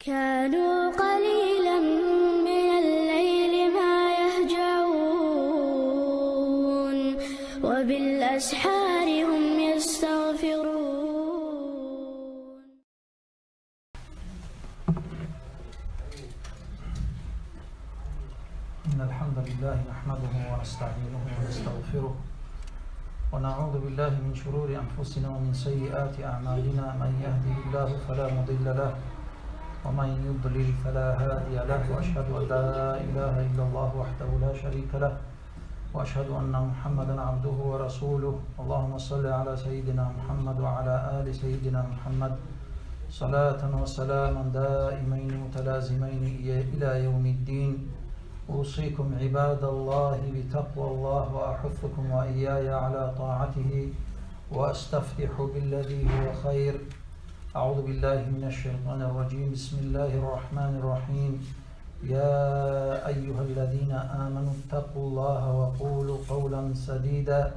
كانوا قليلا من الليل ما يهجعون وبالأسحار هم يستغفرون. إن الحمد لله نحمده ونستعينه ونستغفره ونعوذ بالله من شرور أنفسنا ومن سيئات أعمالنا. من يهده الله فلا مضل له ومن يضلل فلا هادي له، وأشهد أن لا إله إلا الله وحده لا شريك له، وأشهد أن محمدا عبده ورسوله. اللهم صل على سيدنا محمد وعلى آل سيدنا محمد صلاة وسلاما دائمين متلازمين إلى يوم الدين. أوصيكم عباد الله بتقوى الله وأحثكم وإياي على طاعته وأستفتح بالذي هو خير. أعوذ بالله من الشيطان الرجيم. بسم الله الرحمن الرحيم. يا أيها الذين آمنوا اتقوا الله وقولوا قولا سديدا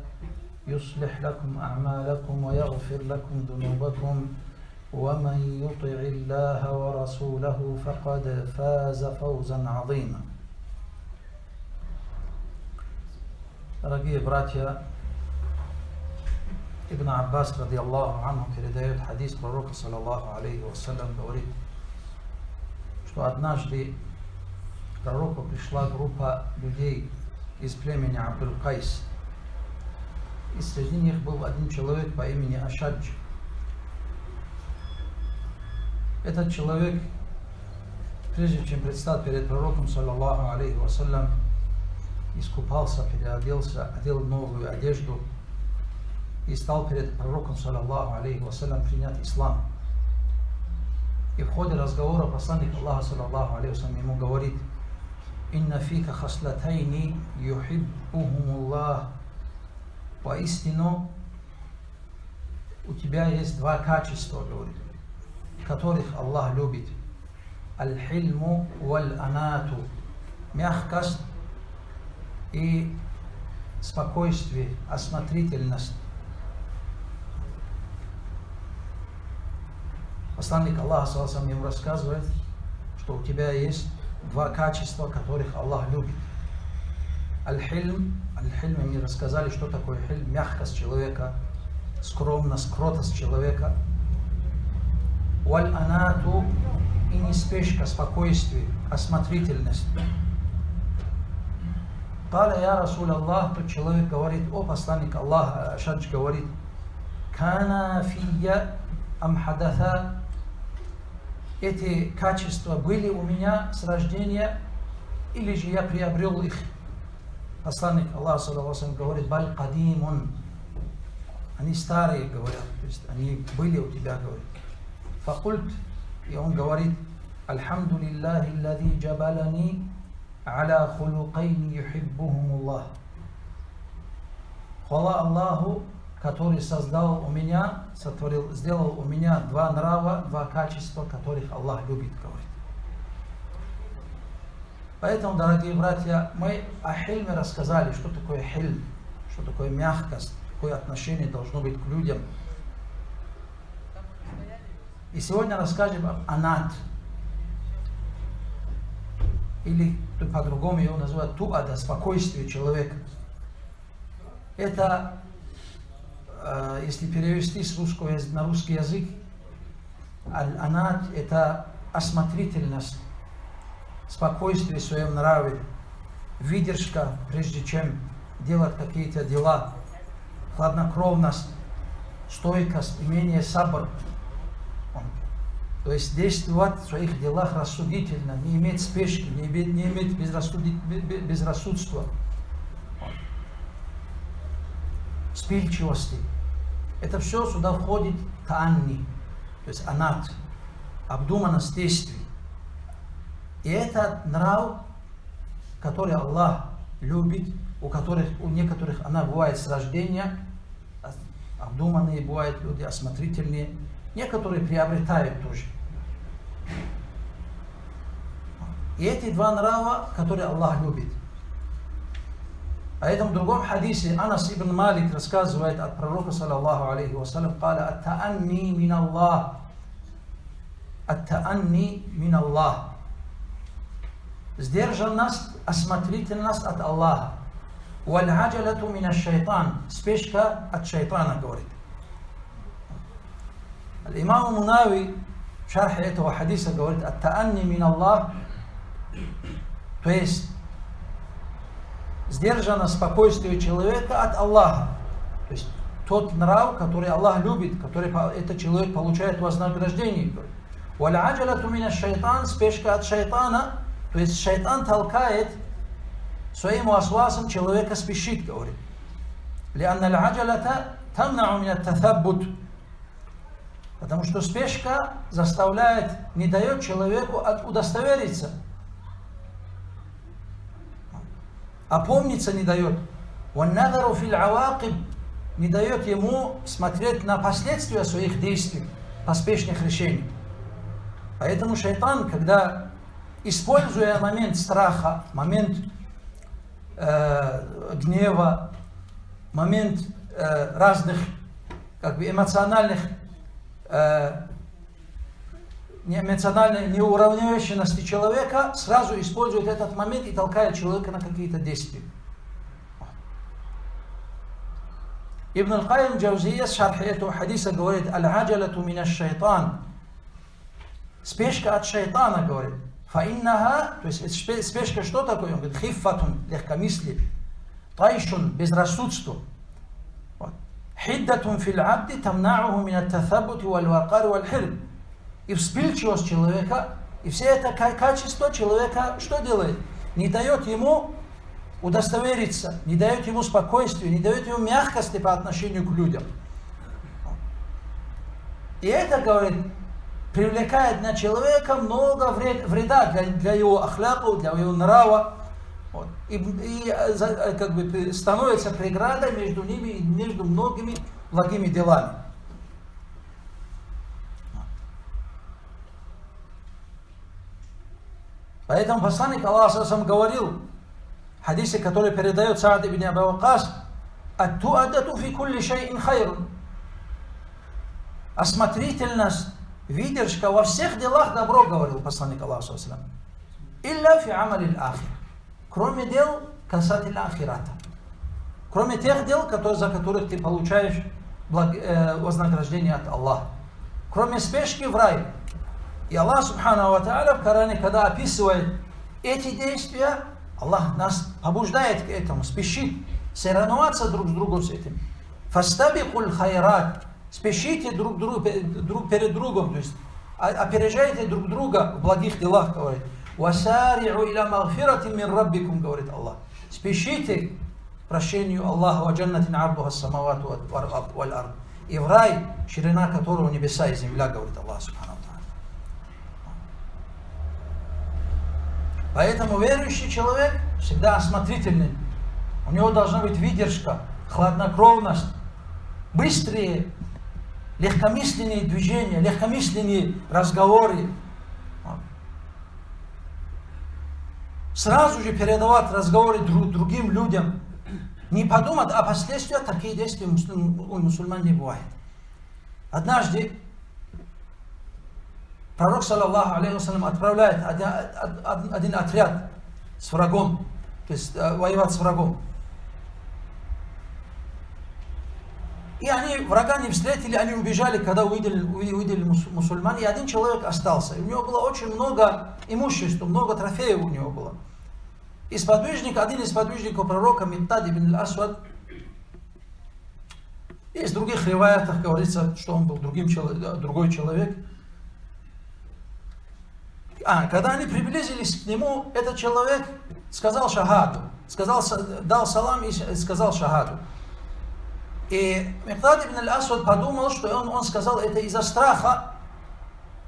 يصلح لكم أعمالكم ويغفر لكم ذنوبكم ومن يطع الله ورسوله فقد فاز فوزا عظيما. Дорогие братья, Ибн Аббас радиаллаху анху передает хадис пророка саллаллаху алейхи вассалям, говорит, что однажды к пророку пришла группа людей из племени Абдуль-Кайс, и среди них был один человек по имени Ашадж. Этот человек, прежде чем предстать перед пророком саллаллаху алейхи вассалям, искупался, переоделся, одел новую одежду и стал перед пророком саллаллаху алейхи вассалям принять ислам. И в ходе разговора посланник Аллаха саллаллаху алейхи вассалям ему говорит: «Инна фика хаслатайни юхиббухумуллах». Воистину у тебя есть два качества, говорит, которых Аллах любит. Аль-хильму валь-анату. Мягкость и спокойствие, осмотрительность. Посланник Аллаха саллаллаху алейхи ему рассказывает, что у тебя есть два качества, которых Аллах любит. Аль-хильм. Аль-хильм, мне рассказали, что такое хильм. Мягкость человека, скромность, кротость человека. Валь-анату. И неспешка, спокойствие, осмотрительность. Каля я Расул Аллах, тот человек говорит: о посланник Аллаха, Ашадж говорит: кана фия амхадатха. Эти качества были у меня с рождения, или же я приобрел их? Посланник Аллаха саллаллаху алейхи вассалям говорит: баль кадимун. Они старые, говорят, то есть они были у тебя, говорит. Факульт, и он говорит: альхамду лиллахи аллади джабалани аля хулукайни юхиббухумуллах. Хвала Аллаху, который создал у меня, сделал у меня два нрава, два качества, которых Аллах любит, говорит. Поэтому, дорогие братья, мы о хильме рассказали, что такое хильм, что такое мягкость, какое отношение должно быть к людям. И сегодня расскажем об анат, или по-другому его называют туада, спокойствие человека. Это, если перевести с русского на русский язык, анат — это осмотрительность, спокойствие в своем нраве, выдержка, прежде чем делать какие-то дела, хладнокровность, стойкость, умение сабр. То есть действовать в своих делах рассудительно, не иметь спешки, не иметь безрассудства, вспыльчивости. Это все сюда входит таанни, то есть анат, обдуманность действий. И это нрав, который Аллах любит, у некоторых она бывает с рождения, обдуманные бывают люди, осмотрительные, некоторые приобретают тоже. И эти два нрава, которые Аллах любит. Поэтому в другом хадисе Анас ибн Малик рассказывает от пророка саллаллаху алейхи вассалям: «Каля ат-таанни мин Аллах». ат-таанни мин Аллах. Сдержанность, осмотрительность от Аллаха. Валь-аджалату мин аш-шайтан. Спешка от шайтана, говорит. Имам Мунави в шархе этого хадиса говорит: ат-таанни мин Аллах, то есть сдержанность, спокойствие человека от Аллаха. То есть тот нрав, который Аллах любит, который этот человек получает вознаграждение. Валь-аджалату мин аш-шайтан. Спешка от шайтана. То есть шайтан толкает своим уасвасом человека спешит, говорит. Лианна аль-аджалата тамнау мин ат-татаббут. Потому что спешка заставляет, не дает человеку удостовериться. Опомниться не дает. Ван-назару фил-авакиб. Не дает ему смотреть на последствия своих действий, поспешных решений. Поэтому шайтан, когда, используя момент страха, момент гнева, момент разных эмоциональной неуравновешенности человека, сразу использует этот момент и толкает человека на какие-то действия. Ибн аль-Кайим Джаузия в шархе этого хадиса говорит: аль-аджалату мин аш-шайтан. Спешка от шайтана, говорит. Фаиннаха, то есть спешка что такое? Он говорит: хиффатун, легкомыслие, тайшун, безрассудство. Хиддатун фил абди тамнауху мин ат-татаббути валь-вакари валь-хирм. И вспыльчивость человека, и все это качество человека что делает? Не дает ему удостовериться, не дает ему спокойствия, не дает ему мягкости по отношению к людям. И это, говорит, привлекает на человека много вреда для его ахляку, для его нрава. Вот. И как бы становится преградой между ними и между многими благими делами. Поэтому посланник Аллаха сам говорил в хадисе, который передает Саад ибн Аби Ваккас: ат-туадату фи кулли шайин хайрун. Осмотрительность, выдержка во всех делах добро, говорил посланник Аллаха. Илля фи амали аль-ахир. Кроме дел касательно ахирата. Кроме тех дел, за которых ты получаешь вознаграждение от Аллаха. Кроме спешки в рай. И Аллах Субхану ва Тааля в Коране, когда описывает эти действия, Аллах нас побуждает к этому, спешит соревноваться друг с другом с этим. Фастабикуль хайрат. Спешите друг перед другом, то есть опережайте друг друга в благих делах, говорит. Васари'у иля магфирати мин раббикум, говорит Аллах. Спешите к прощению Аллаха ва джаннатин ардуха ас-самавату валь ард. И в рай, ширина которого небеса и земля, говорит Аллах Субхану ва Тааля. Поэтому верующий человек всегда осмотрительный. У него должна быть выдержка, хладнокровность, быстрые, легкомысленные движения, легкомысленные разговоры. Сразу же передавать разговоры другим людям. Не подумать о последствиях, такие действия у мусульман не бывает. Однажды пророк, саллаллаху алейхи вассалям, отправляет один отряд с врагом, то есть воевать с врагом. И они врага не встретили, они убежали, когда увидели мусульман, и один человек остался. И у него было очень много имущества, много трофеев у него было. Один из сподвижников пророка, Миттад ибн аль-Асвад, из других риваятах говорится, что он был другой человек. Когда они приблизились к нему, этот человек сказал шахаду, дал салам и сказал шахаду. И Миттад ибн аль-Асвад подумал, что он сказал это из-за страха,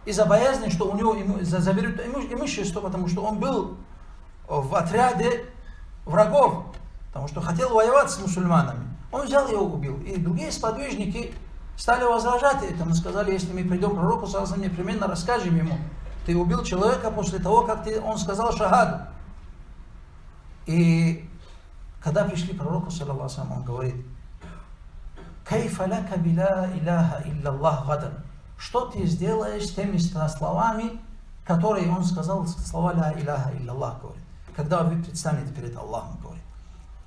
из-за боязни, что у него заберут имущество, потому что он был в отряде врагов, потому что хотел воевать с мусульманами. Он взял и его убил. И другие сподвижники стали возражать этому, сказали: если мы придем к пророку, непременно расскажем ему, ты убил человека после того, как он сказал шахаду. И когда пришли к пророку, саллаллаху алейхи ва саллям, он говорит: «Кайфа лака биля иляха илля Аллах гадан». что ты сделаешь с теми словами, которые он сказал, слова «Ля иляха илляллах», говорит, когда вы предстанете перед Аллахом, говорит.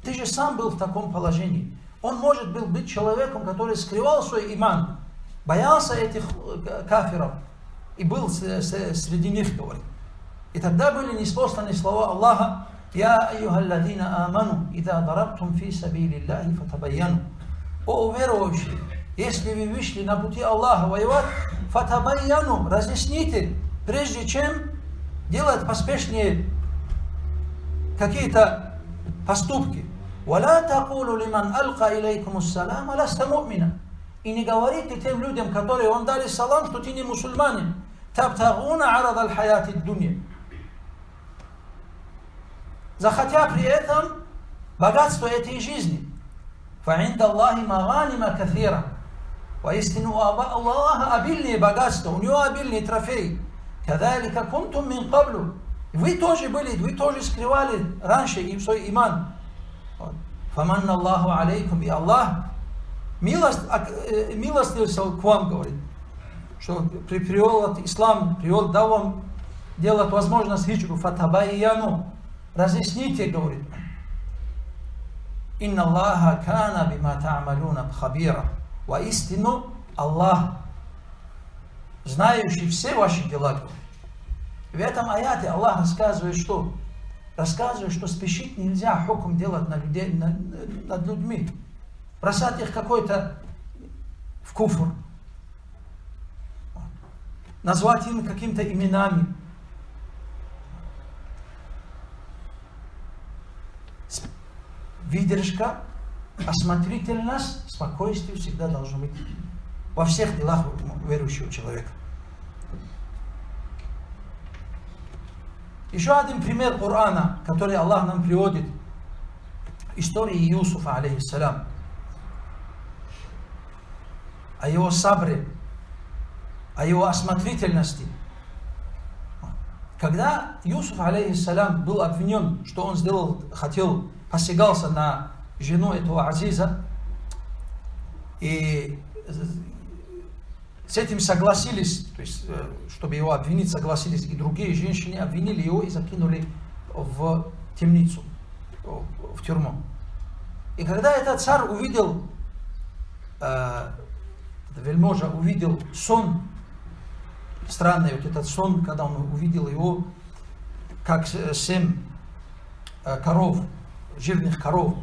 Ты же сам был в таком положении. Он может был быть человеком, который скрывал свой иман, боялся этих кафиров и был среди них, говорит. И тогда были ниспосланы слова Аллаха: «Я айюхалладина аману, ида дарабтум фи сабилиллахи фатабайяну». О уверовавшие, если вы вышли на пути Аллаха воевать, фатабайяну, разъясните, прежде чем делать поспешнее какие-то поступки. «Валя такулу лиман алка илейкум ассалама ласта му'мина». И не говорите тем людям, которые вам дали салам, что ты не мусульманин. «Табтагуна арад аль-хаяти дунья». Захотя при этом богатство этой жизни. «Фа'инда Аллахи маганима кафира». Воистину у Аллаха обильные богатства, у него обильные трофеи. «Кадалика кунтум мин каблу». Вы тоже были, вы тоже скрывали раньше свой иман. «Фаманна Аллаху алейкум». И Аллах милостивился к вам, говорит, что привел ислам, дал вам делать возможность хиджру. «Фатабайяну». Разъясните, говорит. «Инна Аллаха кана бима та'амалуна бхабира». Воистину Аллах, знающий все ваши дела, говорит. В этом аяте Аллах рассказывает, что? Рассказывает, что спешить нельзя хукм делать над людьми. Бросать их какой-то в куфр. Назвать им какими-то именами. Выдержка, осмотрительность, спокойствие всегда должно быть во всех делах верующего человека. Еще один пример Корана, который Аллах нам приводит. Истории Юсуфа, алейхиссалям. О его сабре, о его осмотрительности. Когда Юсуф, алейхиссалям, был обвинен, что он посягался на жену этого Азиза, и с этим согласились, то есть, чтобы его обвинить, согласились и другие женщины, обвинили его и закинули в темницу, в тюрьму. И когда этот царь увидел, вельможа увидел сон, странный вот этот сон, когда он увидел его, как 7 коров, жирных коров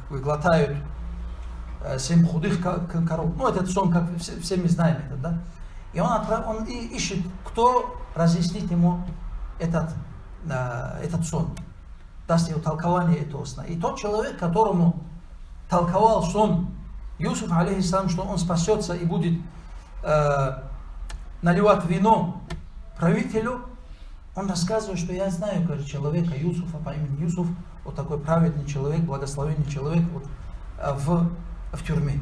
глотают 7 худых коров. Ну, этот сон, как все мы знаем это, да? И он ищет, кто разъяснит ему этот сон, даст ему толкование этого сна. И тот человек, которому толковал сон Юсуф, алейхиссалам, что он спасется и будет наливать вино правителю, он рассказывает, что я знаю, говорит, человека Юсуфа по имени Юсуф, вот такой праведный человек, благословенный человек вот, в тюрьме.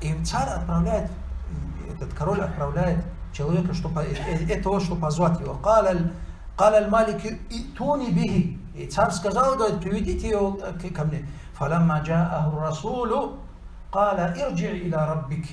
И царь отправляет, этот король отправляет человека, этого, чтобы позвать его. «Калаль малики итуни бихи». И царь сказал, говорит, приведите его ко мне. «Фаламма джааху расулу, кала ирджи иля раббик».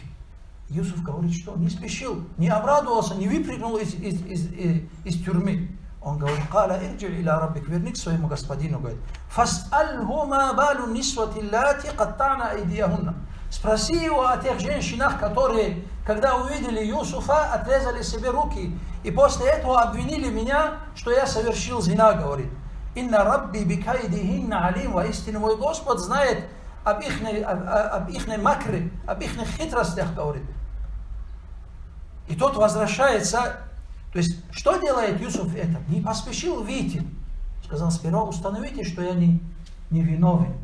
Юсуф говорит, что не спешил, не обрадовался, не выпрыгнул из тюрьмы. Он говорит: «Кала ирджи иля раббик», верни к своему господину, говорит. «Фас'альху ма балу нисвати лати каттана айдияхунна». Спроси его о тех женщинах, которые, когда увидели Юсуфа, отрезали себе руки. И после этого обвинили меня, что я совершил зина, говорит. «Инна рабби бикайдихинна алим». Воистину мой Господь знает об ихней макре, об ихних хитростях, говорит. И тот возвращается. То есть, что делает Юсуф это? Не поспешил выйти. Сказал: сперва установите, что я не виновен.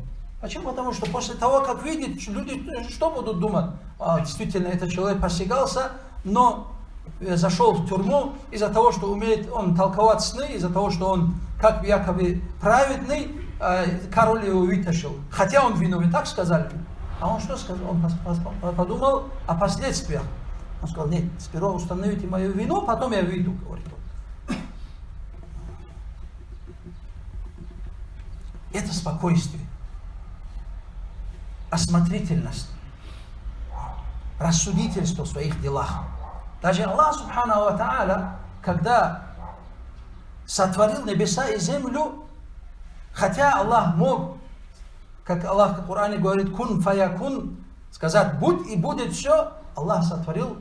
Почему? Потому что после того, как видят, люди что будут думать? Действительно, этот человек посягался, но зашел в тюрьму из-за того, что умеет он толковать сны, из-за того, что он как якобы праведный, король его вытащил. Хотя он виновен, так сказали. А он что сказал? Он подумал о последствиях. Он сказал: нет, сперва установите мою вину, потом я выйду, говорит он. Это спокойствие, осмотрительность, рассудительство в своих делах. Даже Аллах Субханаху ва Тааля, когда сотворил небеса и землю, хотя Аллах мог, как Аллах в Коране говорит, кун фаякун, сказать будь и будет все, Аллах сотворил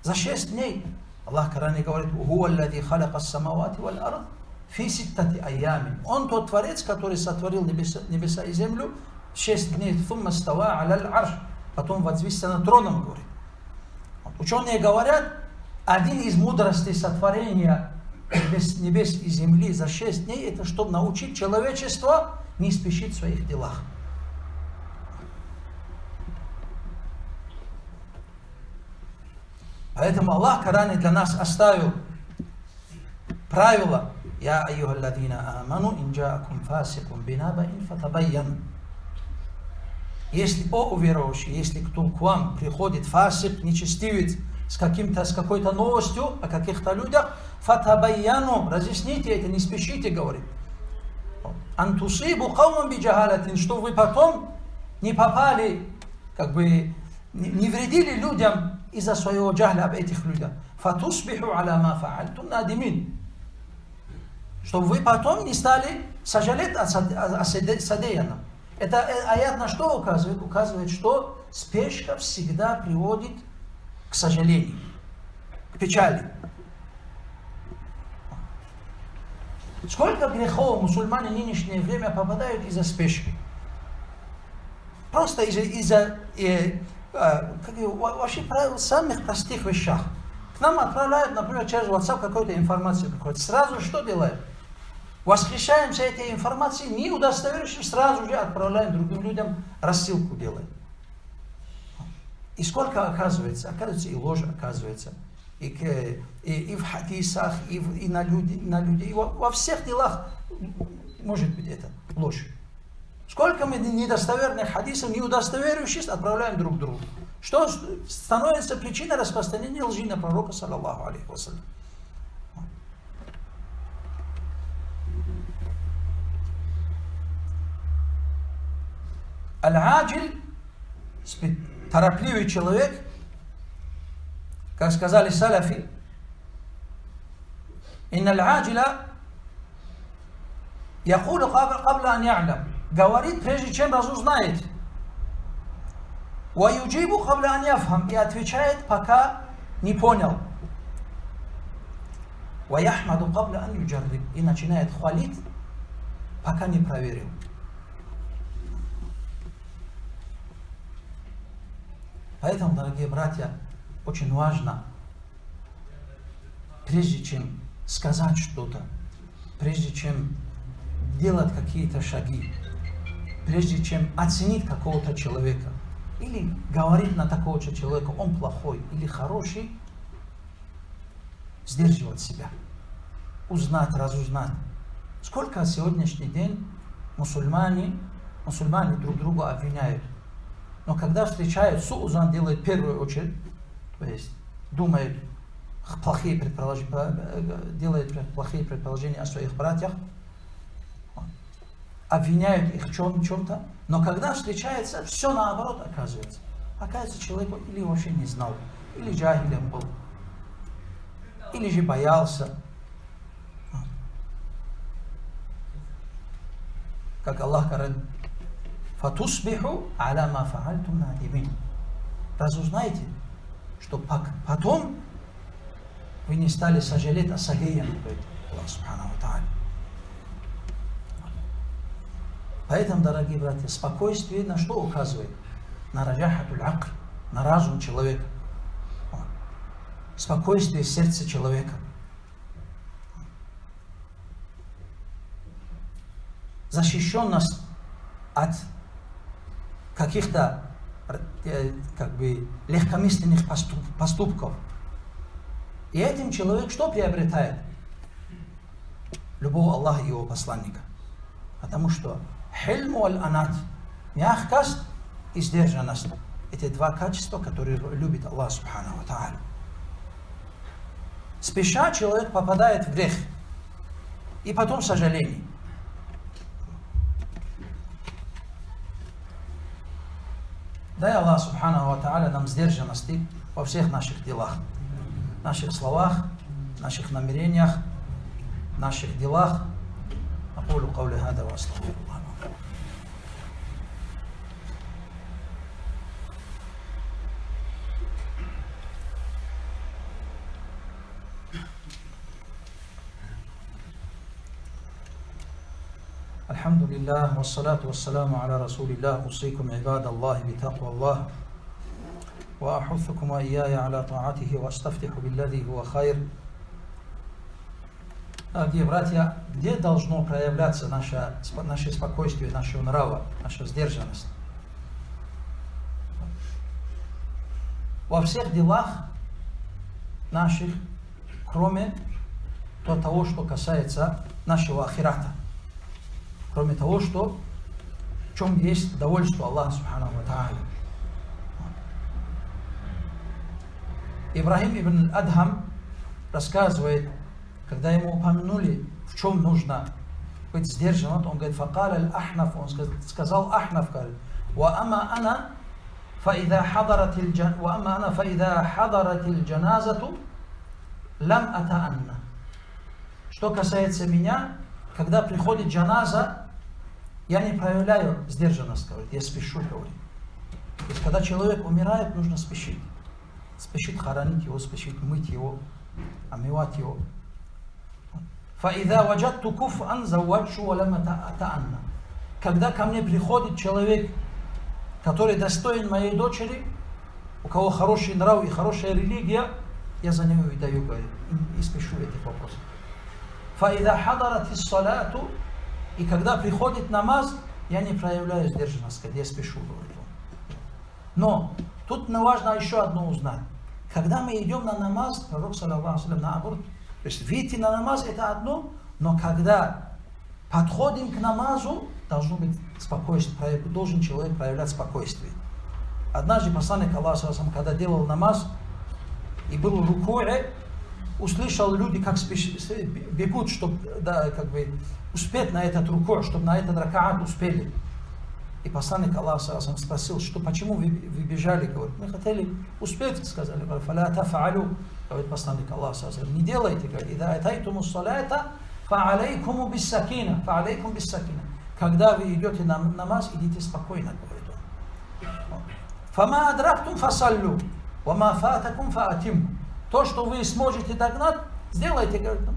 за 6 дней. Аллах в Коране говорит, «Хуа аллади халака ас-самавати валь ард фи ситтати айямин». Он тот Творец, который сотворил небеса и землю в 6 дней. «Thumma става аляль арш». Потом возвысился над троном, говорит. Ученые говорят, один из мудростей сотворения небес и земли за 6 дней, это чтобы научить человечество не спешить в своих делах. Поэтому Аллах в Коране для нас оставил правило: «Я айюхалладина аману ин джаакум фасикум бинабаин фатабайян». Если, о уверовавшие, если кто к вам приходит фасик, нечестивец, с какой-то новостью о каких-то людях, фатабайяну, разъясните это, не спешите, говорит. Антусибу кауман биджахалатин, что вы потом не попали, не вредили людям из-за своего джахля об этих людях. Фатусбиху аля ма фаальтум надимин. Чтобы вы потом не стали сожалеть о содеянном. Это аят на что указывает? Указывает, что спешка всегда приводит к сожалению, к печали. Сколько грехов мусульмане в нынешнее время попадают из-за спешки? Просто из-за вообще самых простых вещах. К нам отправляют, например, через WhatsApp какую-то информацию. Сразу что делаем? Восхищаемся этой информацией, не удостоверившись, сразу же отправляем другим людям, рассылку делаем. И сколько оказывается и ложь оказывается. И в хадисах, и на людей, во всех делах может быть это ложь. Сколько мы недостоверных хадисов, не удостоверившись, отправляем друг другу. Что становится причиной распространения лжи на пророка, саллаллаху алейхи вассалям. Аль-Аджиль, торопливый человек, как сказали салафи, «Инна аль-Аджиля якулу кабла ан я'лям», говорит, прежде чем разузнает. «Ва юджибу кабла ан яфхам», и отвечает, пока не понял. «Ва яхмаду кабла ан юджарриб», и начинает хвалить, пока не проверил. Поэтому, дорогие братья, очень важно, прежде чем сказать что-то, прежде чем делать какие-то шаги, прежде чем оценить какого-то человека, или говорить на такого человека, он плохой или хороший, сдерживать себя, узнать, разузнать. Сколько на сегодняшний день мусульмане друг друга обвиняют. Но когда встречают, суузан делает в первую очередь, то есть думает делает плохие предположения о своих братьях, обвиняют их в чем-то, но когда встречается, все наоборот оказывается. Оказывается, человек или вообще не знал, или джахилем был, или же боялся. Как Аллах говорит, «Фатусбиху аля ма фаальтум надимин». Разузнайте, что потом вы не стали сожалеть о содеянном, говорит Аллах Субханаху ва Тааля. Поэтому, дорогие братья, спокойствие на что указывает? На раджахатуль акл, на разум человека. Спокойствие сердца человека. Защищенность от каких-то легкомысленных поступков. И этим человек что приобретает? Любовь Аллаха и его посланника. Потому что хильму аль-анат, мягкость и сдержанность, это два качества, которые любит Аллах Субханаху ва Тааля. Спеша человек попадает в грех и потом сожаление. Дай Аллах Субханаху ва Тааля нам сдержанности во всех наших делах, наших словах, наших намерениях, наших делах. أقول قولي هذا وأستغفر الله. الحمد لله والصلاة والسلام على رسول الله. أوصيكم عباد الله بتقوى الله وأحثكم وإياي على طاعته وأستفتح بالذي هو خير. Дорогие братья, где должно проявляться наше спокойствие, наша нрава, наша сдержанность? Во всех делах наших, кроме того, что касается нашего ахирата. Кроме того, в чем есть довольство Аллаха Субханаху ва Тааля. Ибрахим ибн Адхам рассказывает, когда ему упомянули, в чем нужно быть сдержанным, он говорит, факаля аль-Ахнаф, он сказал Ахнаф, говорит, وأما أنا فإذا حضرت الجنازة لم أتأنى. Что касается меня, когда приходит джаназа, я не проявляю сдержанность, говорит, я спешу, говорит. То есть, когда человек умирает, нужно спешить. Спешить хоронить его, спешить мыть его, омывать его. فَإِذَا وَجَدْتُ كُفْءًا زَوَّجْتُ وَلَمْ أَتَأَنَّ. Когда ко мне приходит человек, который достоин моей дочери, у кого хороший нрав и хорошая религия, я за него и даю, говорит, и спешу этих вопросов. فَإِذَا حَضَرَتِ الصَّلَاةُ. И когда приходит намаз, я не проявляю сдержанность, я спешу, говорит он. Но тут важно еще одно узнать. Когда мы идем на намаз, пророк, саллаллаху алейхи ва саллям, наоборот, то есть выйти на намаз это одно, но когда подходим к намазу, должно быть спокойствие, должен человек проявлять спокойствие. Однажды посланник Аллаха, когда делал намаз и был в рукуе, услышал люди, как бегут, чтобы успеть на этот руку, чтобы на этот ракаат успели. И посланник Аллаха спросил, почему вы бежали? Говорит, мы хотели успеть, сказали. Фаля тафалю, говорит посланник Аллаха, не делайте, говорит, ида атайтуму салата фаалейкуму биссакина, фаалейкум биссакина. Когда вы идете на намаз, идите спокойно, говорит он. Фама адрактум фасаллю, вама фатакум фаатиму. То, что вы сможете догнать, сделайте, говорит он.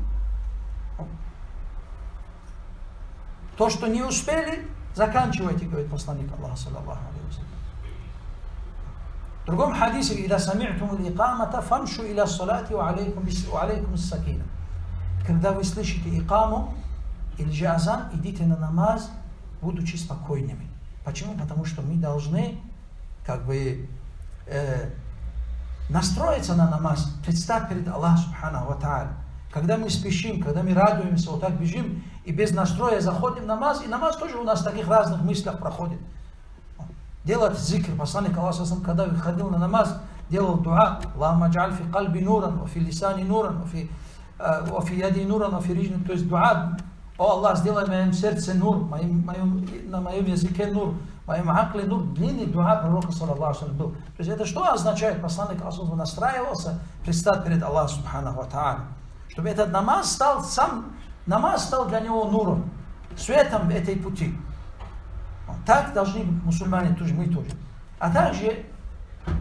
То, что не успели, заканчивайте, говорит посланник Аллаха, саллаллаху алейхи ва саллям. В другом хадисе, «Ида сами'тум ил-икамата, фамшу иля салати ва алейкум ис-сакина». Когда вы слышите икаму или же азан, идите на намаз, будучи спокойными. Почему? Потому что мы должны настроиться на намаз, предстать перед Аллахом Субханаху ва Тааля. Когда мы спешим, когда мы радуемся, вот так бежим, и без настроя заходим в намаз, и намаз тоже у нас в таких разных мыслях проходит. Делать зикр, посланник Аллаха, когда выходил на намаз, делал дуа, Аллахумма джаль фи кальби нуран, ва фи лисани нуран, ва фи яди нуран, ва фи риджни, то есть дуа, о Аллах, сделай в моем сердце нур, на моем языке нур, в моем акле нур, длинный дуа пророка, саллаллаху алейхи был. То есть это что означает? Посланник Аллаха настраивался, предстать перед Аллахом Субханаху ва Тааля. Чтобы этот намаз стал для него нуром, светом этой пути. Так должны быть мусульмане тоже, мы тоже. А также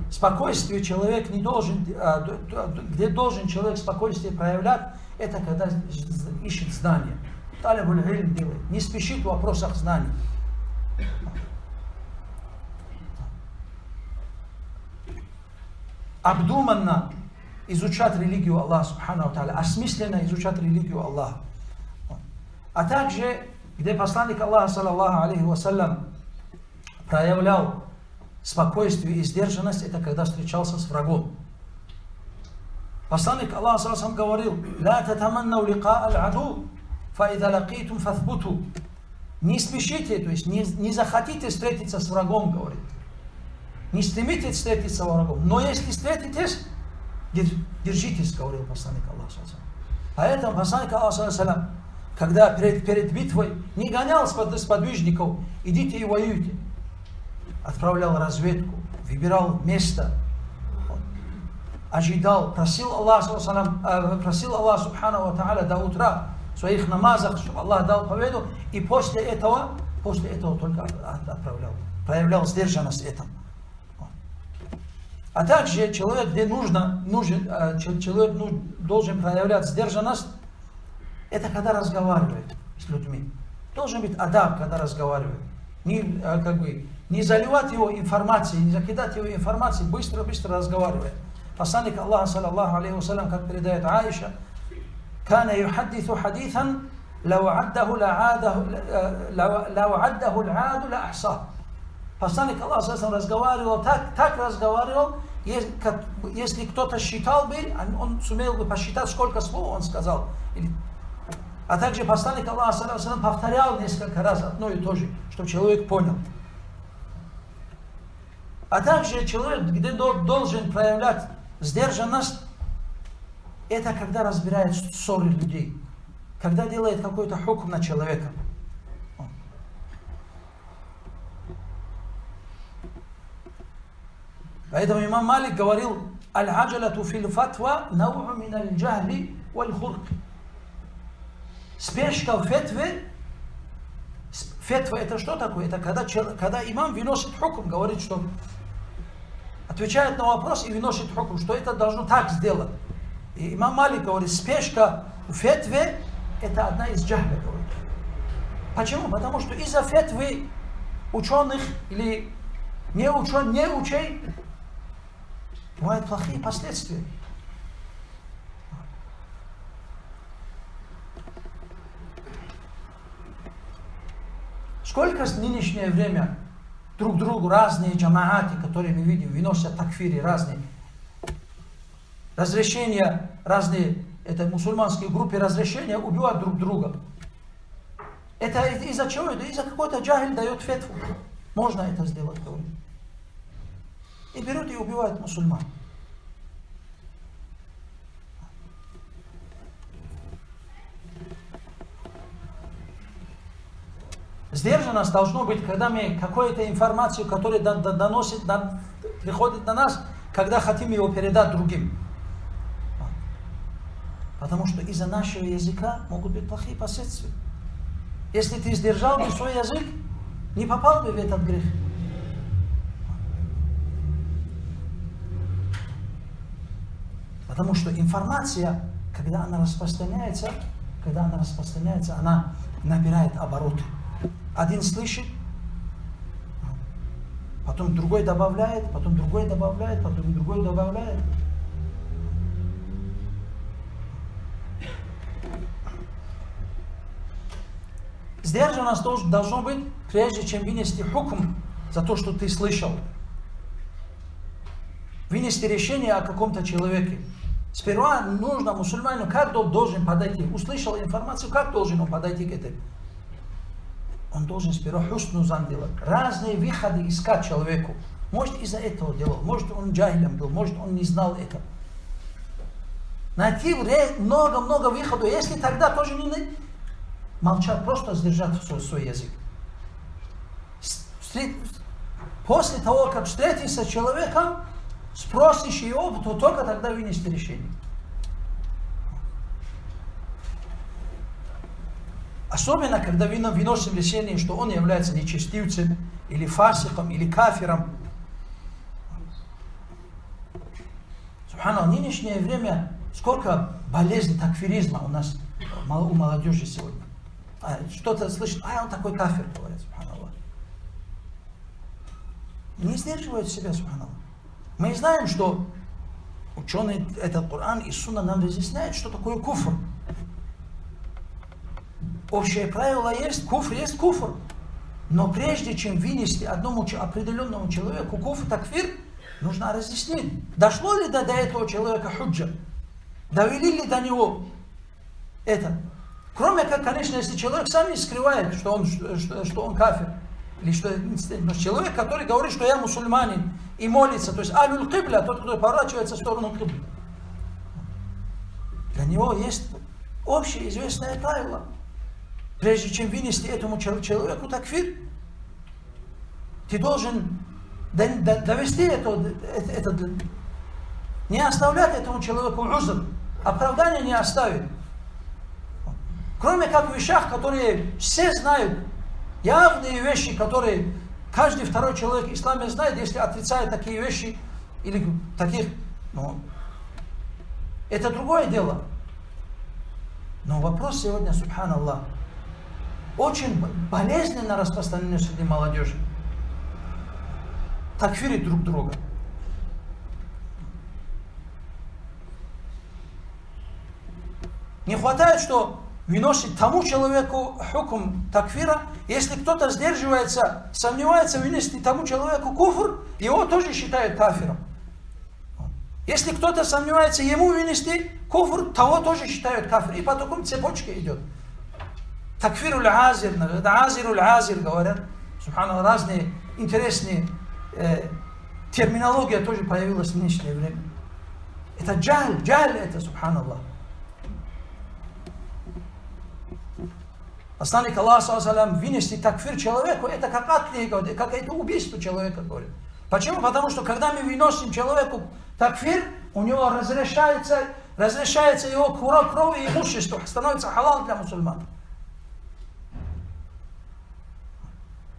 спокойствие человек не должен, где должен человек спокойствие проявлять, это когда ищет знания. Талибуль илм делает, не спешит в вопросах знаний. Обдуманно изучать религию Аллаха Субханаху ва Тааля, осмысленно изучать религию Аллаха. А также, где посланник Аллаха, саллаллаху алейхи ва саллям, проявлял спокойствие и сдержанность, это когда встречался с врагом. Посланник Аллаха, саллаллаху алейхи ва саллям, говорил, «Ла татаманнау лиқа аль-аду, фа ида лакитум фаthбуту». Не спешите, то есть не захотите встретиться с врагом, говорит. Не стремитесь встретиться с врагом, но если встретитесь, держитесь, говорил посланник Аллаха. Поэтому посланник Аллаха, когда перед битвой не гонял сподвижников, идите и воюйте. Отправлял разведку, выбирал место. ожидал, просил Аллах Субхану ва Тааля до утра в своих намазах, чтобы Аллах дал победу, и после этого только проявлял сдержанность этому. А также человек, человек должен проявлять сдержанность, это когда разговаривает с людьми. Должен быть адаб, когда разговаривает. Не заливать его информацией, не закидать его информацией, быстро разговаривает. Посланник Аллаха, саллаллаху алейхи вассалям, как передает Аиша, كان يحدث حديثا لو عده العاد لأحصاه. Посланник Аллаха разговаривал, так разговаривал, если кто-то считал бы, он сумел бы посчитать, сколько слов он сказал. А также посланник Аллаха повторял несколько раз одно и то же, чтобы человек понял. А также человек, где должен проявлять сдержанность, это когда разбирает ссоры людей, когда делает какой-то хукм на человека. Поэтому имам Малик говорил: «Аль-аджалату фил фатва нау мин аль-джахли валь-хурк». Спешка в фетве. Фетва это что такое? Это когда имам выносит хукм, говорит, что отвечает на вопрос и выносит хукм, что это должно так сделать. И имам Малик говорит: спешка в фетве это одна из джахля. Почему? Потому что из-за фетвы ученых или не учей бывают плохие последствия. Сколько в нынешнее время друг другу разные джамааты, которые мы видим, выносят такфири разные, разрешения разные, это мусульманские группы разрешения убивать друг друга. Это из-за чего? Это из-за какой-то джахиль дает фетву. Можно это сделать, говорит. И берут и убивают мусульман. Сдержанность должно быть, когда мы какую-то информацию, которая приходит на нас, когда хотим его передать другим. Потому что из-за нашего языка могут быть плохие последствия. Если ты сдержал бы свой язык, не попал бы в этот грех. Потому что информация, когда она распространяется, она набирает обороты. Один слышит, потом другой добавляет, потом другой добавляет, потом другой добавляет. Сдержанность должно быть, прежде чем вынести хукм за то, что ты слышал. Вынести решение о каком-то человеке. Сперва нужно мусульманину, как должен подойти. Услышал информацию, как должен он подойти к этому. Он должен сперва хусну зан делать. Разные выходы искать человеку. Может, из-за этого делал, может, он джахилем был, может, он не знал это. Найти много выходов. Если тогда тоже не молчать, просто сдержать свой язык. После того, как встретишься с человеком, спросишь его, то только тогда вынести решение. Особенно, когда выносим решение, что он является нечестивцем, или фасиком, или кафиром. Субханаллах, в нынешнее время сколько болезней такфиризма у нас, у молодежи сегодня. Что-то слышит, он такой кафир, говорят, субханаллах. Не сдерживают себя, субханаллах. Мы знаем, что ученые, этот Коран и Сунна нам разъясняют, что такое куфр. Общее правило есть куфр. Но прежде чем вынести одному определенному человеку куфр, такфир, нужно разъяснить, дошло ли до этого человека худжа, довели ли до него это. Кроме как, конечно, если человек сам не скрывает, что он кафир, или что человек, который говорит, что я мусульманин, и молится, то есть алюль кибля, тот, кто поворачивается в сторону кибли. Для него есть общее известное правило. Прежде чем вынести этому человеку такфир, ты должен довести это не оставлять этому человеку узр, оправдания не оставить. Кроме как в вещах, которые все знают, явные вещи, которые каждый второй человек в исламе знает, если отрицает такие вещи, или таких, это другое дело. Но вопрос сегодня, субханаллах, очень болезненно распространен среди молодежи. Такфирить друг друга. Не хватает, что выносит тому человеку хукм такфира, если кто-то сдерживается, сомневается вынести тому человеку куфр, его тоже считают кафиром. Если кто-то сомневается ему вынести куфр, того тоже считают кафиром. И по такому цепочке идет. Такфируль азир, азируль азир говорят. Субханаллах, разные интересные терминология тоже появилась в нынешнее время. Это джаль это, субханаллах. Посланник Аллаха, саллаллаху, вынести такфир человеку, это как атли, как это убийство человека, говорит. Почему? Потому что когда мы выносим человеку такфир, у него разрешается его кровь и имущество, становится халал для мусульман.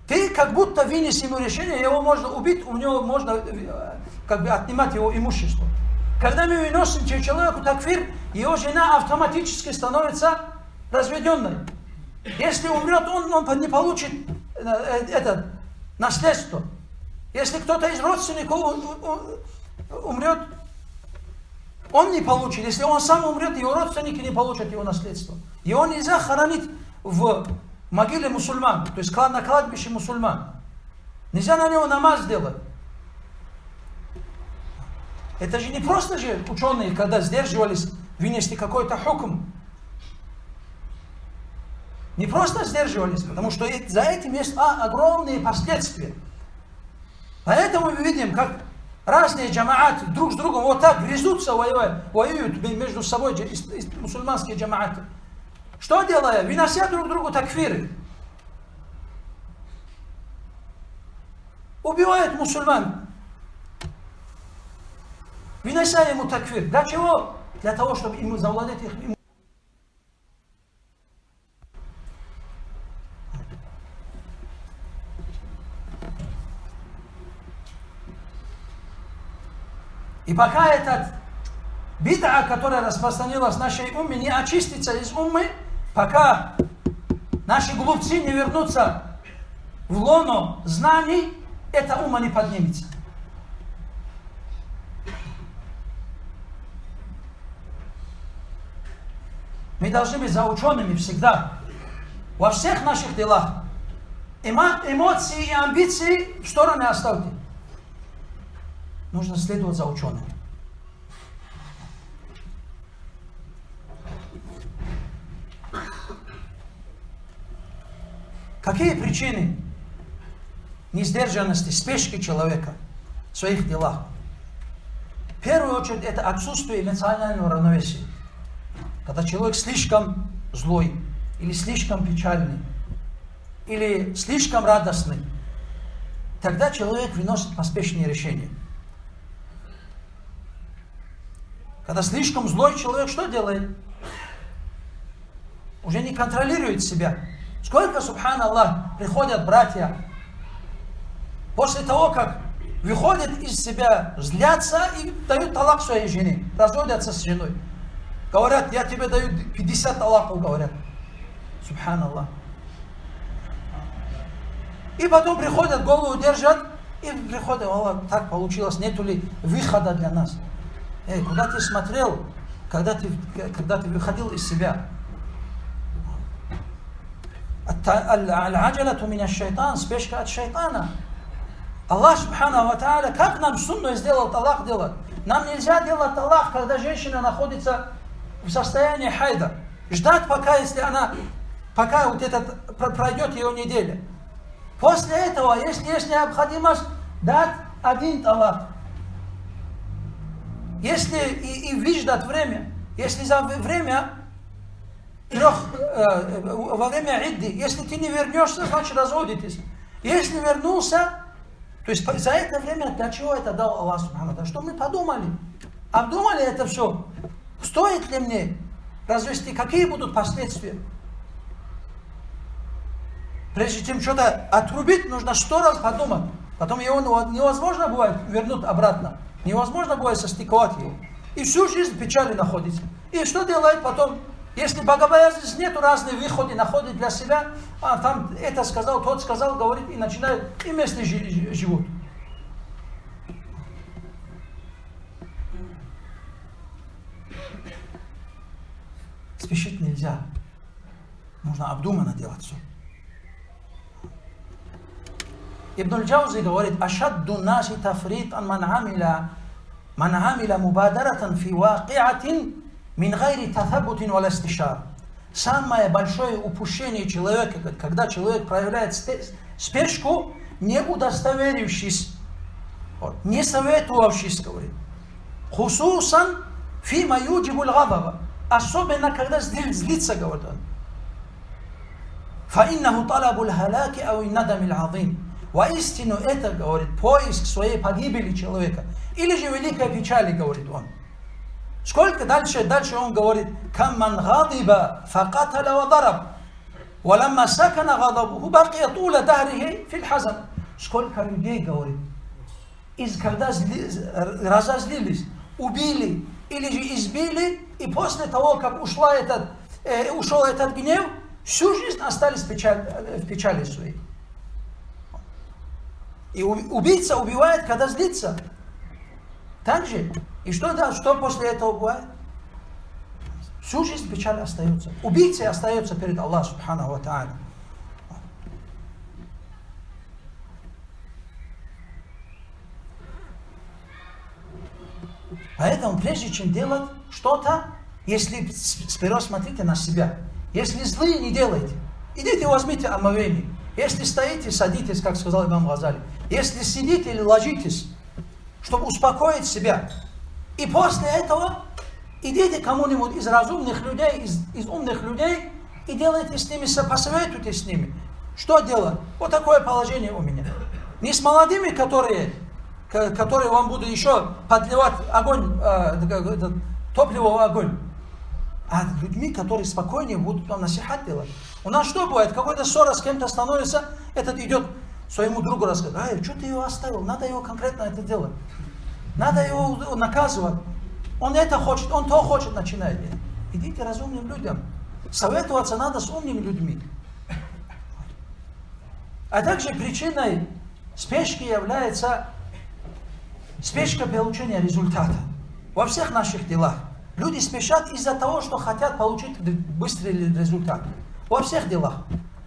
Ты как будто вынес ему решение, его можно убить, у него можно отнимать его имущество. Когда мы выносим человеку такфир, его жена автоматически становится разведенной. Если умрет он не получит это наследство. Если кто-то из родственников умрет, он не получит. Если он сам умрет, его родственники не получат его наследство. Его нельзя хоронить в могиле мусульман, то есть на кладбище мусульман. Нельзя на него намаз делать. Это же не просто же ученые, когда сдерживались вынести какой-то хукм. Не просто сдерживались, потому что за этим есть огромные последствия. Поэтому мы видим, как разные джамааты друг с другом вот так грызутся, воюют между собой мусульманские джамааты. Что делая? Вынося друг другу такфиры. Убивают мусульман. Вынося ему такфир. Для чего? Для того, чтобы ему завладеть их. И пока этот бид'a, которая распространилась в нашей умме, не очистится из уммы, пока наши глупцы не вернутся в лоно знаний, эта умма не поднимется. Мы должны быть за учеными всегда, во всех наших делах. Эмоции и амбиции в сторону оставьте. Нужно следовать за учеными. Какие причины несдержанности, спешки человека в своих делах? В первую очередь это отсутствие эмоционального равновесия. Когда человек слишком злой, или слишком печальный, или слишком радостный, тогда человек выносит поспешные решения. Когда слишком злой человек что делает? Уже не контролирует себя. Сколько, субханаллах, приходят братья, после того, как выходят из себя, злятся и дают талак своей жене, разводятся с женой. Говорят, я тебе даю 50 талаков, говорят. Субханаллах. И потом приходят, голову держат, и приходят, Аллах, так получилось, нету ли выхода для нас? Куда ты смотрел, когда ты выходил из себя? Аль-аджалату мина шайтан, спешка от шайтана. Аллах субханаху ва тааля, как нам сунну сделал талак делать? Нам нельзя делать талак, когда женщина находится в состоянии хайда. Ждать пока вот этот пройдет ее неделя. После этого, если есть необходимость, дать один талак. Если и выждать время, если за время во время идди, если ты не вернешься, значит разводитесь. Если вернулся, то есть за это время, для чего это дал Аллах Субхану? Что мы подумали? Обдумали это все? Стоит ли мне развести? Какие будут последствия? Прежде чем что-то отрубить, нужно 100 раз подумать. Потом его невозможно бывает вернуть обратно. Невозможно бывает состыковать его. И всю жизнь в печали находится. И что делает потом? Если богобоязненности нету, разные выходы находит для себя, а там это сказал, тот сказал, говорит, и начинают, и вместе живут. Спешить нельзя. Нужно обдуманно делать все. Ибн аль-Джаузи говорит, «Ашадду наси тафритан ман амиля мубадаратан фи вакиатин мин гайри татабутин вала истишар». Самое большое упущение человека, когда человек проявляет спешку, не удостоверившись, не советовавшись, говорит. «Хусусан фима юджибуль гадаба». Особенно, когда злится, говорит он. «Фаиннаху талабуль халяки ау надамиль азим». Воистину это, говорит, поиск своей погибели человека. Или же великой печали, говорит он. Сколько дальше он говорит, «Камман гадиба факаталя ва дараб, валамма сакана гадабуху бакия тула дахрихи фил хазан». Сколько людей, говорит, когда разозлились, убили или же избили, и после того, как ушел этот гнев, всю жизнь остались в печали своей. И убийца убивает, когда злится. Так же. И что после этого бывает? Всю жизнь печаль остается. Убийца остается перед Аллахом Субханаху ва Тааля. Поэтому прежде чем делать что-то, если сперва смотрите на себя. Если злые, не делайте. Идите возьмите омовение. Если стоите, садитесь, как сказал имам Газали. Если сидите или ложитесь, чтобы успокоить себя. И после этого идите кому-нибудь из разумных людей, из умных людей, и делайте с ними, посоветуйтесь с ними. Что делать? Вот такое положение у меня. Не с молодыми, которые вам будут еще подливать огонь, топливо в огонь. А людьми, которые спокойнее будут вам насихат делать. У нас что бывает? Какой-то ссора с кем-то становится, этот идет своему другу рассказывать, что ты его оставил, надо его конкретно это делать. Надо его наказывать. Он это хочет, он то хочет, начинает. Идите разумным людям. Советоваться надо с умными людьми. А также причиной спешки является спешка получения результата. Во всех наших делах. Люди спешат из-за того, что хотят получить быстрый результат. Во всех делах.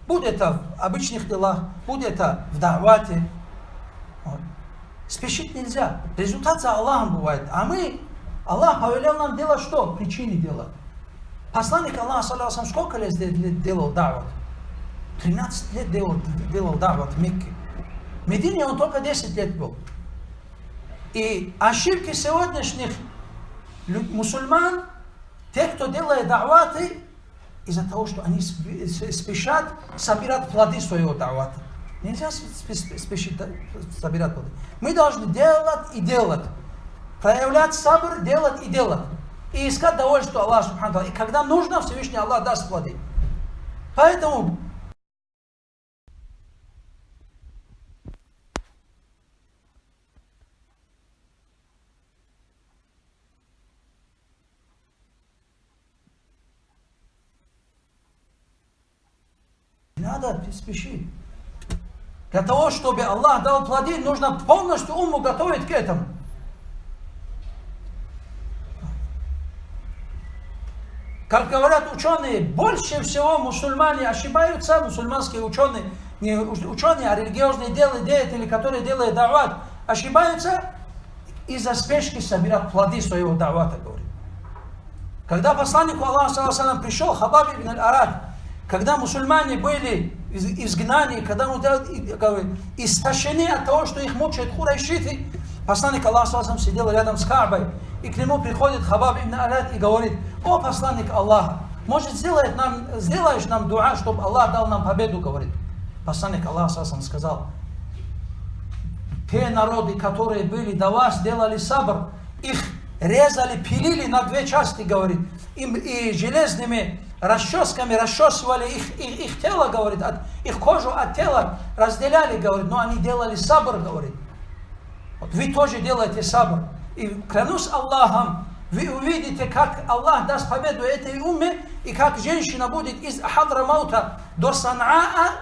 Будь это в обычных делах, будь это в давате. Вот. Спешить нельзя. Результат за Аллахом бывает. А Аллах повелел нам делать что? Причины делать. Посланник Аллаха, саллаллаху алейхи, сколько лет делал дават? 13 лет делал дават в Мекке. В Медине он только 10 лет был. И ошибки сегодняшних мусульман, те, кто делает даваты, из-за того, что они спешат собирать плоды своего давата. Нельзя спешить собирать плоды. Мы должны делать и делать. Проявлять сабр, делать и делать. И искать довольство Аллаха Субхану ва Тааля. И когда нужно, Всевышний Аллах даст плоды. Поэтому не надо спешить. Для того, чтобы Аллах дал плоды, нужно полностью уму готовить к этому. Как говорят ученые, больше всего мусульмане ошибаются, мусульманские ученые, не ученые, а религиозные деятели, которые делают дават, ошибаются из-за спешки собирать плоды своего давата, говорит. Когда посланнику Аллаха, саллаллаху алейхи, пришел Хабаб ибн аль-Арад, когда мусульмане были в изгнании, когда истощены от того, что их мучают курайшиты, посланник Аллаха, саллаллаху алейхи, сидел рядом с Каабой, и к нему приходит Хабаб ибн аль-Арад и говорит: «О посланник Аллаха, может сделаешь нам дуа, чтобы Аллах дал нам победу», говорит. Посланник Аллаха, саллаллаху алейхи, сказал: «Те народы, которые были до вас, делали сабр, их резали, пилили на две части, говорит, и железными расческами расчесывали их тело, говорит, их кожу от тела разделяли, говорит, но они делали сабр, говорит. Вот вы тоже делаете сабр. И клянусь Аллахом, вы увидите, как Аллах даст победу этой умме, и как женщина будет из Хадрамаута до Санаа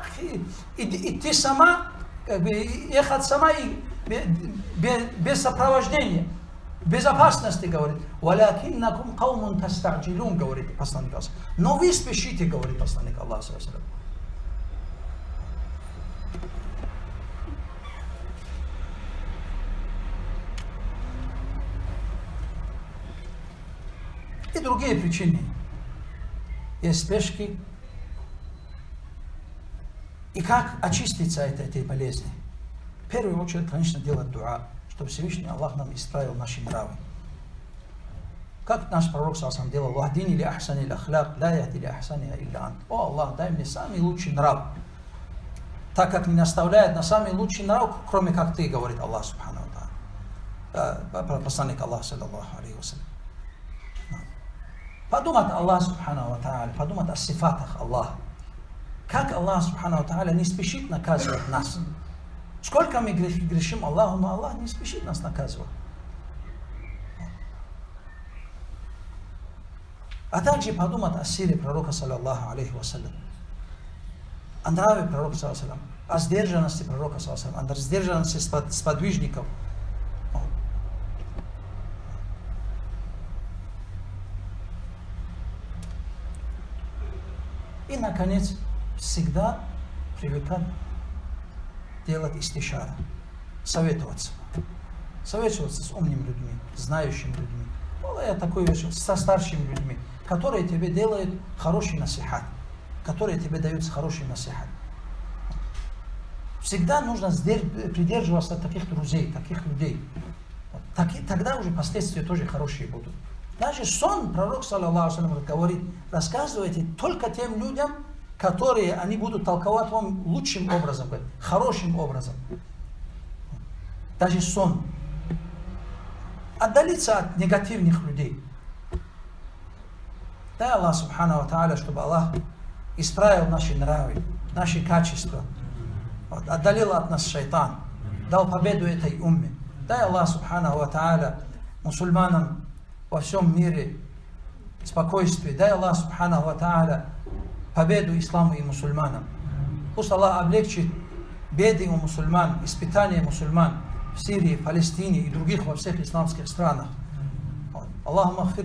идти сама, ехать сама и без сопровождения, безопасности, говорит. «Валякиннакум каумун тастаджилун», говорит посланник Аллаха. Но вы спешите, говорит посланник Аллаха. И другие причины. Есть спешки. И как очиститься от этой болезни? В первую очередь, конечно, делать дуа, чтобы Всевышний Аллах нам исправил наши нравы. Как наш пророк сам делал: «Вахдини ли ахсани лахляк, ла яхди ли ахсани илля ант». О Аллах, дай мне самый лучший нрав, так как не наставляет на самый лучший нрав, кроме как ты, говорит Аллах субхану ва тааля, посланник Аллаха саллаллаху алейхи ва саллям. Подумать Аллах субхану ва тааля, подумать о сифатах Аллаха. Как Аллах субхану ва тааля не спешит наказывать нас. Сколько мы грешим Аллаху, но Аллах не спешит нас наказывать. А также подумать о силе пророка саллаллаху алейхи ва саллям, о нраве пророка саллаллаху алейхи ва саллям, о сдержанности пророка саллаллаху алейхи ва саллям, о сдержанности сподвижников. И, наконец, всегда привыкать делать истишара, советоваться. Советоваться с умными людьми, знающими людьми. Я такой вещь, со старшими людьми, которые тебе делают хороший насихат, которые тебе дают хороший насихат. Всегда нужно придерживаться таких друзей, таких людей. Тогда уже последствия тоже хорошие будут. Даже сон, пророк саллаллаху алейхи ва саллям говорит: рассказывайте только тем людям, которые они будут толковать вам лучшим образом, хорошим образом. Даже сон. Отдалиться от негативных людей. Дай Аллах субхану ва тааля, чтобы Аллах исправил наши нравы, наши качества. Отдалил от нас шайтан. Дал победу этой умме. Дай Аллах субхану ва тааля мусульманам во всем мире спокойствие. Дай Аллах субхану ва тааля победу исламу и мусульманам. Пусть Аллах облегчит беды у мусульман, испытания мусульман в Сирии, Палестине и других во всех исламских странах. Аллахумма гфир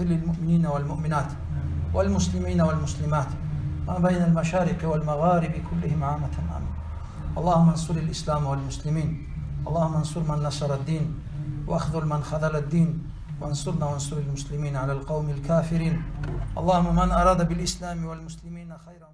лилмуминина валмуминат, валмуслимина валмуслимат, ма байна аль-машарики валь-магариби куллихим аматан амин. Аллахумма ансур аль-ислам валь-муслимин, Аллахумма ансур ман насар ад-дин, واخذل من خذل الدين وانصرنا وانصر المسلمين على القوم الكافرين اللهم من أراد بالإسلام والمسلمين خيرا